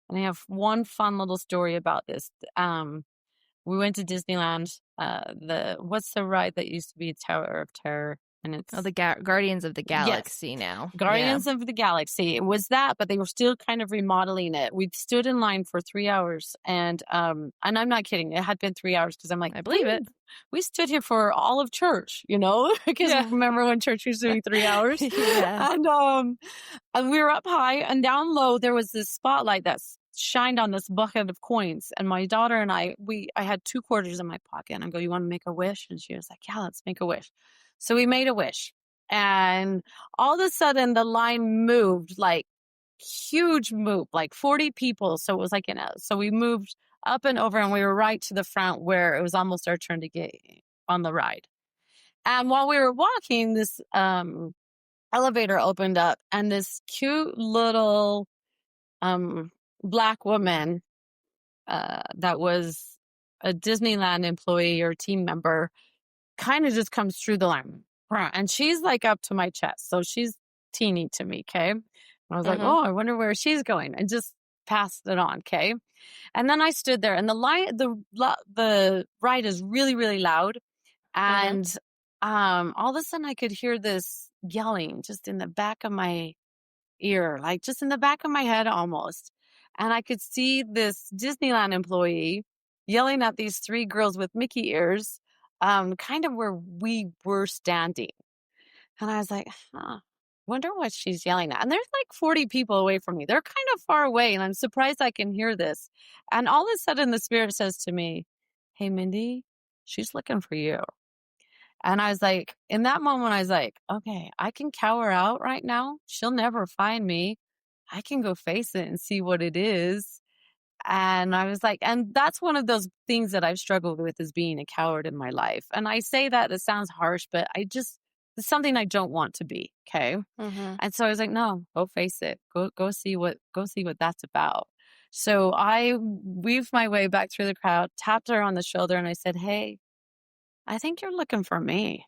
And I have one fun little story about this. We went to Disneyland. What's the ride that used to be Tower of Terror? And it's the Guardians of the Galaxy now. Guardians of the Galaxy. It was that, but they were still kind of remodeling it. We stood in line for 3 hours, and I'm not kidding. It had been 3 hours because I'm like, I believe it. We stood here for all of church, because remember when church was doing 3 hours? Yeah. And we were up high, and down low there was this spotlight that shined on this bucket of coins. And my daughter and I had 2 quarters in my pocket, and I go, "You want to make a wish?" And she was like, "Yeah, let's make a wish." So we made a wish, and all of a sudden the line moved, like huge move, like 40 people. So it was like, so we moved up and over, and we were right to the front where it was almost our turn to get on the ride. And while we were walking, this elevator opened up, and this cute little Black woman that was a Disneyland employee or team member kind of just comes through the line. And she's like up to my chest. So she's teeny to me, okay? And I was like, oh, I wonder where she's going. And just passed it on, okay? And then I stood there, and the ride is really, really loud. And all of a sudden I could hear this yelling just in the back of my ear, like just in the back of my head almost. And I could see this Disneyland employee yelling at these 3 girls with Mickey ears, kind of where we were standing. And I was like, wonder what she's yelling at. And there's like 40 people away from me. They're kind of far away, and I'm surprised I can hear this. And all of a sudden the Spirit says to me, "Hey, Mindy, she's looking for you." And I was like, in that moment, I was like, okay, I can cower out right now. She'll never find me. I can go face it and see what it is. And I was like, and that's one of those things that I've struggled with, is being a coward in my life. And I say that it sounds harsh, but it's something I don't want to be. Okay. And so I was like, no, go face it. Go see what that's about. So I weaved my way back through the crowd, tapped her on the shoulder, and I said, "Hey, I think you're looking for me."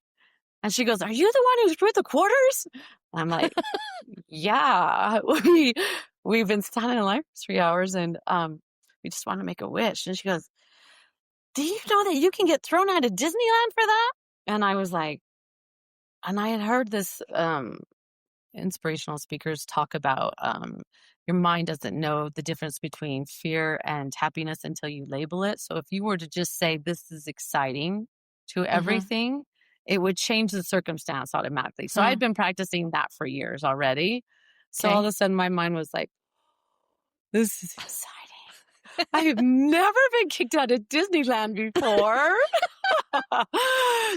And she goes, "Are you the one who threw the quarters?" And I'm like, yeah, we've been standing in line for 3 hours, and we just want to make a wish. And she goes, "Do you know that you can get thrown out of Disneyland for that?" And I was like, and I had heard this inspirational speakers talk about your mind doesn't know the difference between fear and happiness until you label it. So if you were to just say, "This is exciting," to everything, it would change the circumstance automatically. So I'd been practicing that for years already. So all of a sudden my mind was like, this is exciting. I have never been kicked out of Disneyland before.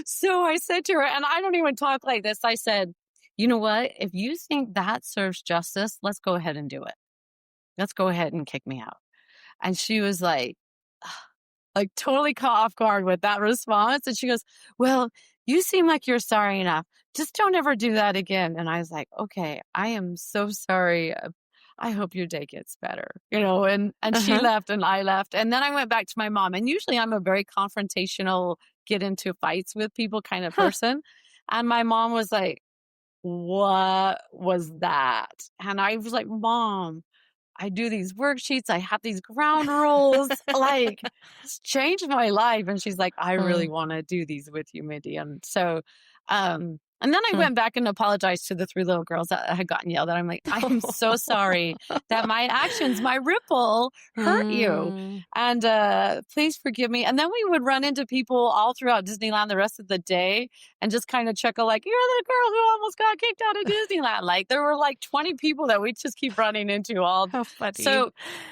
So I said to her, and I don't even talk like this, I said, "You know what? If you think that serves justice, let's go ahead and do it. Let's go ahead and kick me out." And she was like totally caught off guard with that response. And she goes, "Well, you seem like you're sorry enough. Just don't ever do that again." And I was like, okay, I am so sorry. I hope your day gets better, and she left and I left. And then I went back to my mom. And usually I'm a very confrontational, get into fights with people kind of person. And my mom was like, "What was that?" And I was like, "Mom, I do these worksheets. I have these ground rules. Like, it's changed my life." And she's like, "I really want to do these with you, Mindy." And so, And then I went back and apologized to the 3 little girls that had gotten yelled at. I'm like, I am so sorry that my actions, my ripple hurt you. And please forgive me. And then we would run into people all throughout Disneyland the rest of the day and just kind of chuckle like, you're the girl who almost got kicked out of Disneyland. Like there were like 20 people that we just keep running into all. How funny. So,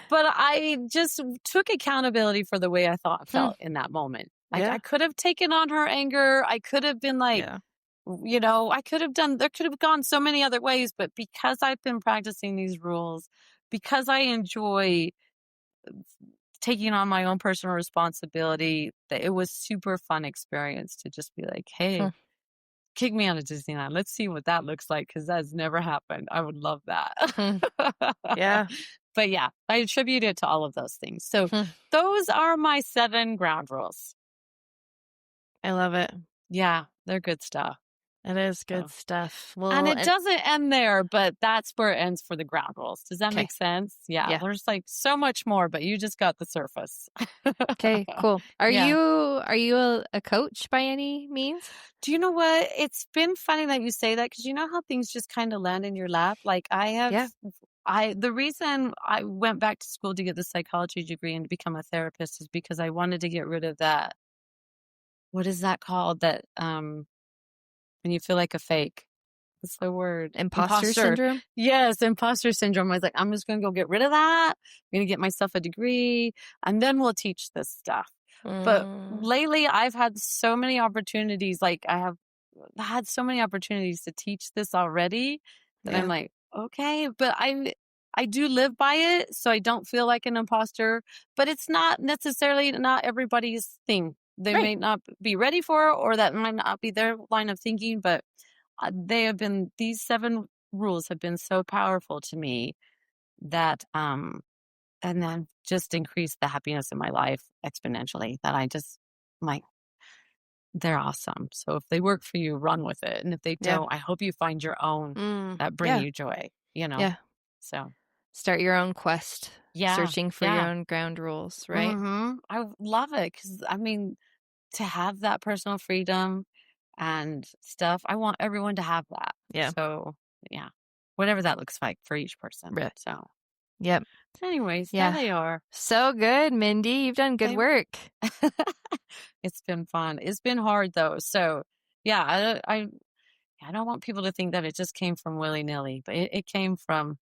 but I just took accountability for the way I felt in that moment. Like I could have taken on her anger. I could have been like, I could have there could have gone so many other ways, but because I've been practicing these rules, because I enjoy taking on my own personal responsibility, that it was super fun experience to just be like, hey, kick me out of Disneyland. Let's see what that looks like. Cause that's never happened. I would love that. Yeah. But yeah, I attribute it to all of those things. So those are my 7 ground rules. I love it. Yeah. They're good stuff. It is good stuff. Well, and it doesn't end there, but that's where it ends for the ground rules. Does that make sense? Yeah. There's like so much more, but you just got the surface. Okay, cool. Are you a coach by any means? Do you know what? It's been funny that you say that because you know how things just kind of land in your lap. Like I have, the reason I went back to school to get the psychology degree and to become a therapist is because I wanted to get rid of that. What is that called? That when you feel like a fake. What's the word? Imposter syndrome? Yes, imposter syndrome. I was like, I'm just going to go get rid of that. I'm going to get myself a degree and then we'll teach this stuff. But lately I've had so many opportunities. Like I have had so many opportunities to teach this already that I'm like, okay, but I do live by it. So I don't feel like an imposter, but it's not necessarily not everybody's thing. They may not be ready for it, or that might not be their line of thinking, but these 7 rules have been so powerful to me that, and then just increased the happiness in my life exponentially that I just, like, they're awesome. So if they work for you, run with it. And if they don't, I hope you find your own that bring you joy, Yeah. So start your own quest. Searching for your own ground rules, right? I love it because, I mean, to have that personal freedom and stuff, I want everyone to have that. Yeah. So, whatever that looks like for each person. Right. So, yep. Anyways, there they are. So good, Mindy. You've done good work. It's been fun. It's been hard though. So, I don't want people to think that it just came from willy-nilly, but it came from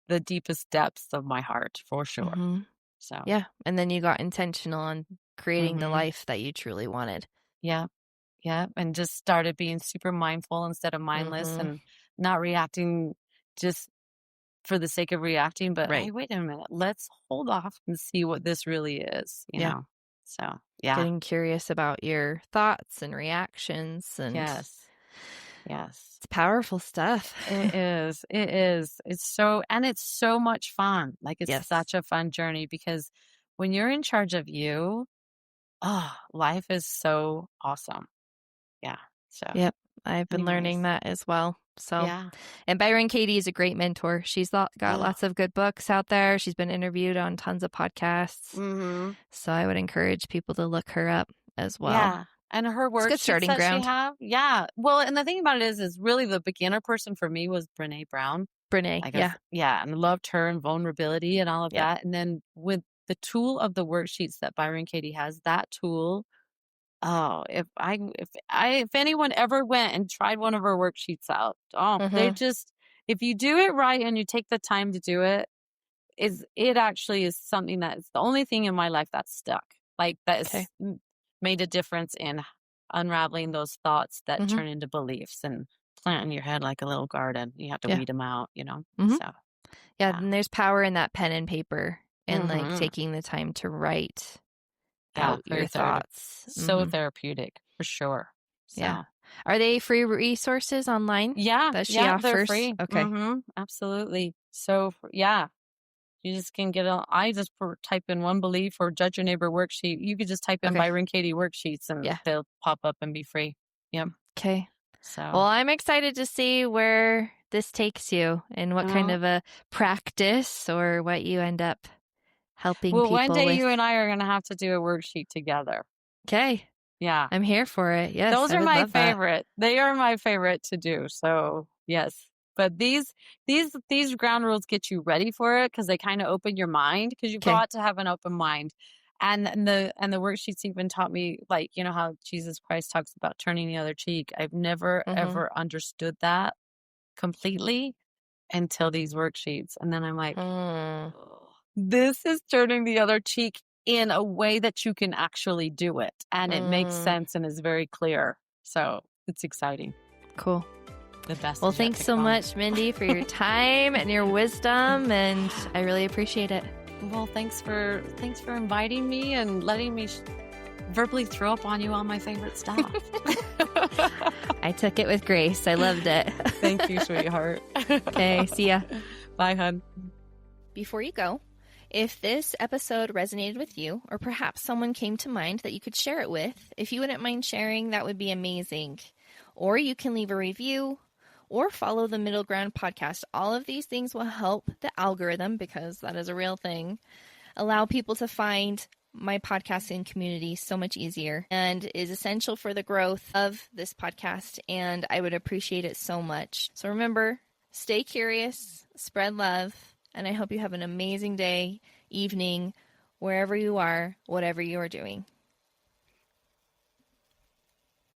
the deepest depths of my heart for sure. So and then you got intentional on creating the life that you truly wanted. Yeah, and just started being super mindful instead of mindless and not reacting just for the sake of reacting. But hey, wait a minute, let's hold off and see what this really is. You know, so getting curious about your thoughts and reactions and yes. It's powerful stuff. It is. It's so much fun. Like it's such a fun journey because when you're in charge of you, life is so awesome. Yeah. So yep. I've been learning that as well. So and Byron Katie is a great mentor. She's got lots of good books out there. She's been interviewed on tons of podcasts. So I would encourage people to look her up as well. Yeah. And her work good starting ground. She have. Yeah. Well, and the thing about it is really the beginner person for me was Brynne Brown. Brynne. Yeah. And I loved her and vulnerability and all of that. And then with the tool of the worksheets that Byron Katie has, that tool, if anyone ever went and tried one of her worksheets out, they just, if you do it right and you take the time to do it, it actually is something that is the only thing in my life that's stuck. Like that is made a difference in unraveling those thoughts that turn into beliefs and plant in your head like a little garden. You have to weed them out, So and there's power in that pen and paper and like taking the time to write out your thoughts. So therapeutic for sure. So. Are they free resources online? That she offers? They're free. Okay. Absolutely. So you just can get I just type in one belief or judge your neighbor worksheet. You could just type in Byron Katie worksheets and they'll pop up and be free. Yep. Okay. So well, I'm excited to see where this takes you and what kind of a practice or what you end up helping people one day with. you and I are going to have to do a worksheet together. Okay. Yeah. I'm here for it. Yes. Those I are would my love that. favorite. They are my favorite to do. So yes. But these ground rules get you ready for it because they kind of open your mind because you've Okay. got to have an open mind. And the worksheets even taught me, like, you know how Jesus Christ talks about turning the other cheek. I've never ever understood that completely until these worksheets. And then I'm like, oh, this is turning the other cheek in a way that you can actually do it. And it makes sense and is very clear. So it's exciting. Cool. The best. Well, thanks so much, Mindy, for your time and your wisdom, and I really appreciate it. Well, thanks for inviting me and letting me verbally throw up on you all my favorite stuff. I took it with grace. I loved it. Thank you, sweetheart. Okay, see ya. Bye, hun. Before you go, if this episode resonated with you, or perhaps someone came to mind that you could share it with, if you wouldn't mind sharing, that would be amazing. Or you can leave a review or follow the Middle Ground podcast. All of these things will help the algorithm, because that is a real thing, allow people to find my podcasting community so much easier, and is essential for the growth of this podcast, and I would appreciate it so much. So remember, stay curious, spread love, and I hope you have an amazing day, evening, wherever you are, whatever you are doing.